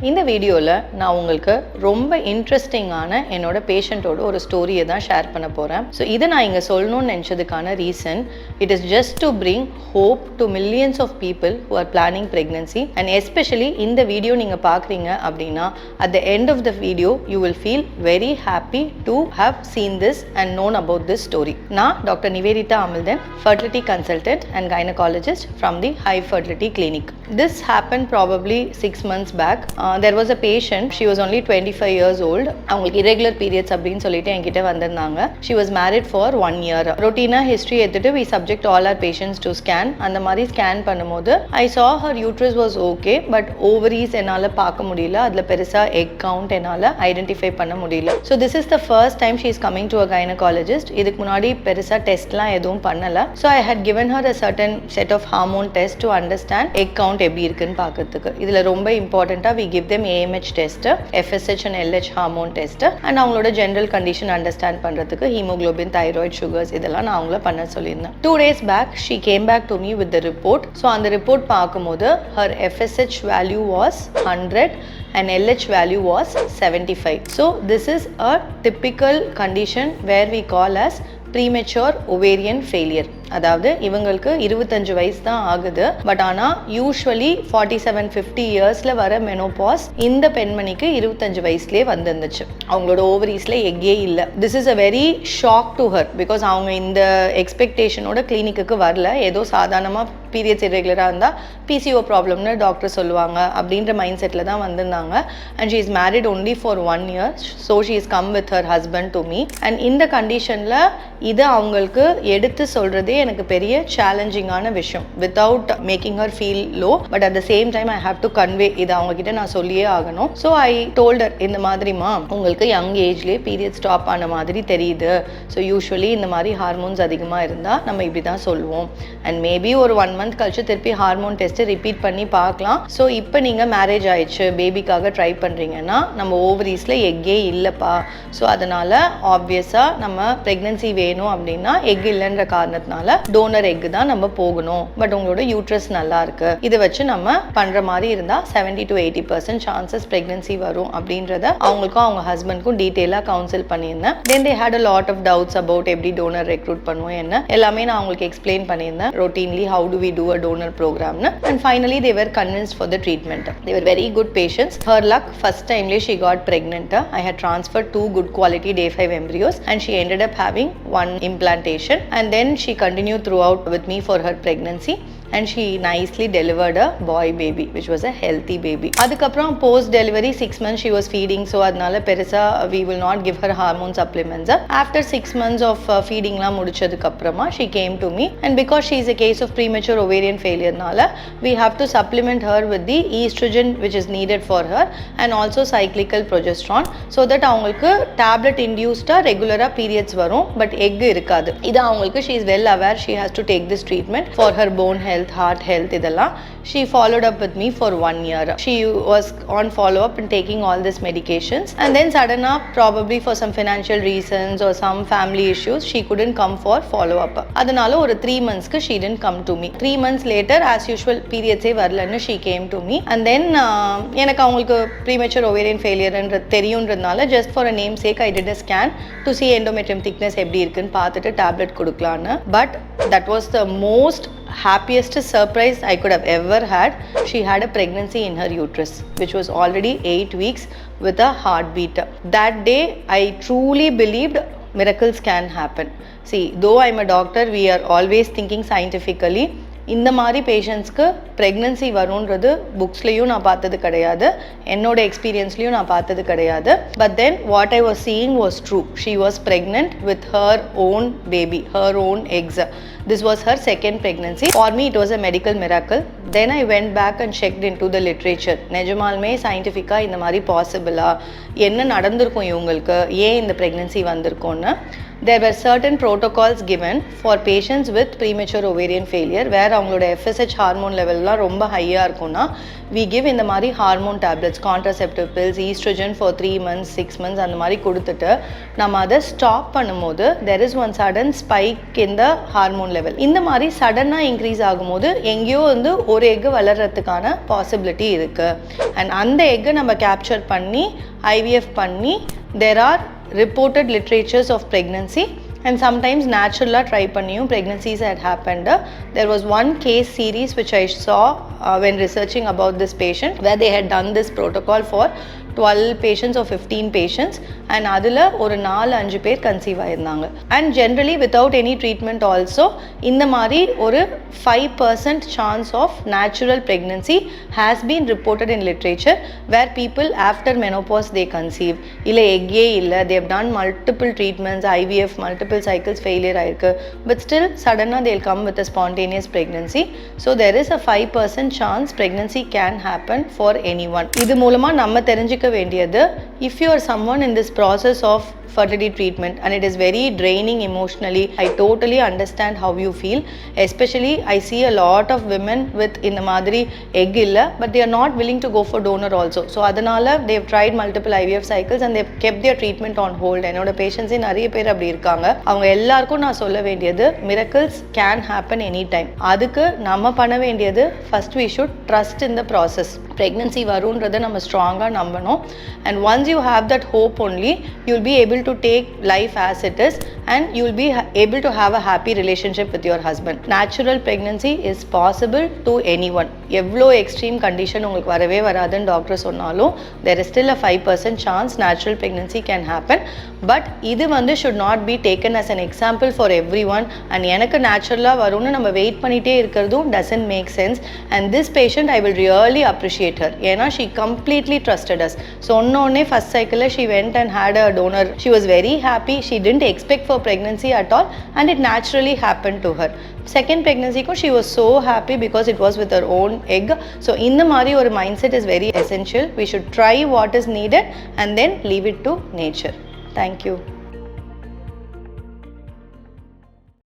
இந்த வீடியோவில் நான் உங்களுக்கு ரொம்ப இன்ட்ரெஸ்டிங்கான என்னோட பேஷண்ட்டோட ஒரு ஸ்டோரியை தான் ஷேர் பண்ண போகிறேன். ஸோ இதை நான் இங்கே சொல்லணும்னு நினச்சதுக்கான reason, it is just to bring hope to millions of people who are planning pregnancy. And especially இந்த வீடியோ நீங்கள் பார்க்குறீங்க அப்படின்னா at the end of the video you will feel very happy to have seen this and known about this story. நான் doctor Nivedita Amilthan, fertility consultant and gynecologist from the High Fertility Clinic. This happened probably 6 months back. There was a patient, she was only 25 years old. அவங்களுக்கு irregular periods அப்படின்னு சொல்லிட்டு என்கிட்ட வந்திருந்தாங்க. She was married for 1 year. ரொட்டீனா history எடுத்துட்டு we subject all our patients to scan. அந்த மாதிரி scan பண்ணும்போது I saw her uterus was okay, but ovaries என்னால் பார்க்க முடியல, அதில் பெருசாக egg count என்னால் ஐடென்டிஃபை பண்ண முடியல. So this is the first time she is coming to a gynecologist. இதுக்கு முன்னாடி பெருசாக டெஸ்ட்லாம் எதுவும் பண்ணலை. So I had given her a certain set of hormone tests to understand egg count எப்படி இருக்குன்னு பார்க்கறதுக்கு. இதில் ரொம்ப இம்பார்ட்டண்ட்டாக we give them AMH test, FSH and LH hormone test, and அவங்களோட ஜென்ரல் கண்டிஷன் அண்டர்ஸ்டாண்ட் பண்ணுறதுக்கு ஹீமோக்ளோபின், தைராய்டு, சுகர்ஸ் இதெல்லாம் நான் அவங்கள பண்ண சொல்லியிருந்தேன். 2 days back she came back to me with the report. So அந்த ரிப்போர்ட் பார்க்கும்போது her FSH value was 100 and LH value was 75. So this is a typical condition where we call as premature ovarian failure. அதாவது இவங்களுக்கு 25 வயசு தான் ஆகுது, but ஆனால் usually 47-50 இயர்ஸில் வர மெனோபாஸ் இந்த பெண்மணிக்கு 25 வயசுலேயே வந்துருந்துச்சு. அவங்களோட ஓவரீஸில் எக்கே இல்லை. This is a very shock to her, because அவங்க இந்த எக்ஸ்பெக்டேஷனோட கிளினிக்கு வரல. ஏதோ சாதாரணமாக பீரியட்ஸ் இரெகுலராக இருந்தால் பிசிஓ ப்ராப்ளம்னு டாக்டர் சொல்லுவாங்க அப்படின்ற மைண்ட் செட்டில் தான் வந்திருந்தாங்க. And she is married only for 1 year. So she is come with her husband to me. And இந்த கண்டிஷனில் இது அவங்களுக்கு எடுத்து சொல்கிறதே எனக்கு பெரிய சேலஞ்சிங்கான விஷயம், without making her feel low, but at the same time I have to convey இது அவங்க கிட்ட நான் சொல்லியே ஆகணும். ஸோ ஐ டோல்டர், இந்த மாதிரிமா உங்களுக்கு யங் ஏஜ்லேயே பீரியட் ஸ்டாப் ஆன மாதிரி தெரியுது. ஸோ யூஸ்வலி இந்த மாதிரி ஹார்மோன்ஸ் அதிகமாக இருந்தால் நம்ம இப்படி தான் சொல்லுவோம். அண்ட் மேபி ஒரு 1 month கழிச்சு திருப்பி ஹார்மோன் டெஸ்ட்டு ரிப்பீட் பண்ணி பார்க்கலாம். ஸோ இப்போ நீங்கள் மேரேஜ் ஆயிடுச்சு, பேபிக்காக ட்ரை பண்ணுறீங்கன்னா நம்ம ஓவரீஸில் எக்கே இல்லைப்பா. ஸோ அதனால் ஆப்வியஸாக நம்ம ப்ரெக்னன்சி வேணும் அப்படின்னா எக் இல்லைன்ற காரணத்தினால டோனர் எக் தான் நம்ம போகணும். பட் உங்களோட யூட்ரஸ் நல்லா இருக்கு, இதை வச்சு நம்ம பண்ற மாதிரி இருந்தா 70-80% சான்சஸ் பிரெக்னன்சி வரும் அப்படின்றத அவங்களுக்கும் அவங்க ஹஸ்பண்ட்க்கும் டீட்டெயிலாக கவுன்சில் பண்ணியிருந்தேன். Then they had a lot of doubts about எப்படி டோனர் ரெக்ரூட் பண்ணுவோம் என்ன எல்லாமே நான் அவங்களுக்கு எக்ஸ்பிளைன் பண்ணியிருந்தேன். Routinely how do we do a donor ப்ரோக்ராம்னு. And finally they were convinced for the treatment. They were very good patients. Her luck, first டைம்லேயே she got pregnant. I had transfer 2 good quality day 5 embryos and she ended up having 1 implantation, and then she continued throughout with me for her pregnancy, and she nicely delivered a boy baby which was a healthy baby. அதுக்கப்புறம் post delivery 6 months she was feeding, so அதனால பெருசா we will not give her hormone supplements. After 6 months of feedingலாம் முடிச்சதுக்கு அப்புறமா she came to me, and because she is a case of premature ovarian failure நால we have to supplement her with the estrogen which is needed for her and also cyclical progesterone, so that அவங்களுக்கு tablet induced ரெகுலரா periods வரும், but egg இருக்காது. இது அவங்களுக்கு she is well aware, she has to take this treatment for her bone health, heart health இதெல்லாம். She followed up with me for 1 year. She was on follow up and taking all these medications, and then suddenly probably for some financial reasons or some family issues she couldn't come for follow up. அதனால ஒரு 3 months க்கு she didn't come to me. 3 months later as usual periods வரலன்னு she came to me, and then எனக்கு அவங்களுக்கு premature ovarian failure ன்ற தெரியும்ன்றதுனால just for a name sake I did a scan to see endometrium thickness எப்படி இருக்குன்னு பார்த்துட்டு tablet கொடுக்கலான்னு. But that was the most happiest surprise I could have ever had. She had a pregnancy in her uterus which was already 8 weeks with a heartbeat. That day I truly believed miracles can happen. See, though I'm a doctor, we are always thinking scientifically. இந்த மாதிரி பேஷண்ட்ஸ்க்கு pregnancy வரும்ன்றது புக்ஸ்லேயும் நான் பார்த்தது கிடையாது, என்னோட எக்ஸ்பீரியன்ஸ்லையும் நான் பார்த்தது கிடையாது. But then what I was seeing was true. She was pregnant with her own baby, her own X. This was her second pregnancy. For me, it was a medical miracle. Then I went back and checked into the literature. நிஜமாலுமே சயின்டிஃபிக்காக இந்த மாதிரி பாசிபிளா, என்ன நடந்திருக்கும் இவங்களுக்கு, ஏன் இந்த pregnancy வந்திருக்கோன்னு. there were certain protocols given for patients with premature ovarian failure where அவங்களோட FSH ஹார்மோன் லெவல்லாம் ரொம்ப ஹையாக இருக்கும்னா we give இந்த மாதிரி hormone tablets contraceptive pills estrogen for 3 months 6 months அந்த மாதிரி கொடுத்துட்டு நம்ம அதை ஸ்டாப் பண்ணும்போது there is one sudden spike in the hormone level. இந்த மாதிரி சடனாக இன்க்ரீஸ் ஆகும்போது எங்கேயோ வந்து ஒரு எக்கு வளர்கிறதுக்கான பாசிபிலிட்டி இருக்குது. அண்ட் அந்த எக்கை நம்ம கேப்சர் பண்ணி IVF பண்ணி there are reported literatures of pregnancy and sometimes natural try panniyum pregnancies had happened. There was one case series which I saw when researching about this patient where they had done this protocol for 12 patients or 15 patients and அதில் ஒரு 4-5 பேர் conceive ஆயிருந்தாங்க. And generally without any treatment also இந்த மாதிரி ஒரு 5% chance of natural pregnancy has been reported in literature where people after menopause they conceive. இல்லை எக்கே இல்லை, they've done multiple treatments, IVF multiple cycles failure ஆயிருக்கு, பட் ஸ்டில் சடனாக they'll come with a spontaneous pregnancy. So there is a 5% chance pregnancy can happen for any one. இது மூலமாக நம்ம தெரிஞ்சுக்க வேண்டியது, if you are someone in this process of fertility treatment and it is very draining emotionally, I totally understand how you feel. Especially I see a lot of women with இந்த மாதிரி egg illa but they are not willing to go for donor also. So அதனால they have tried multiple IVF cycles and they have kept their treatment on hold. என்னோட patients நிறைய பேர் அப்படி இருக்காங்க. அவங்க எல்லாருக்கும் நான் சொல்ல வேண்டியது, miracles can happen anytime. அதுக்கு நம்ம பண்ண வேண்டியது, first we should trust in the process. Pregnancy வரும்ன்றதை நம்ம ஸ்ட்ராங்காக நம்பணும். And once you have that hope only, you will be able to take life as it is and you will be able to have a happy relationship with your husband. Natural pregnancy is possible to anyone. எவ்வளோ extreme condition உங்களுக்கு வரவே வராதுன்னு doctor சொன்னாலும் there is still a 5% chance natural pregnancy can happen. But இது வந்து should not be taken as an example for everyone. And எனக்கு நேச்சுரலாக வரும்னு நம்ம வெயிட் பண்ணிகிட்டே இருக்கிறதும் doesn't make sense. And this patient I will really appreciate her. ஏன்னா she completely trusted us. சொன்னோடனே first cycle she went and had a donor. She was very happy. She didn't expect for pregnancy at all and it naturally happened to her. Second pregnancy she was so happy because it was with her own egg. So இந்த மாதிரி ஒரு mindset is very essential. We should try what is needed and then leave it to nature. Thank you.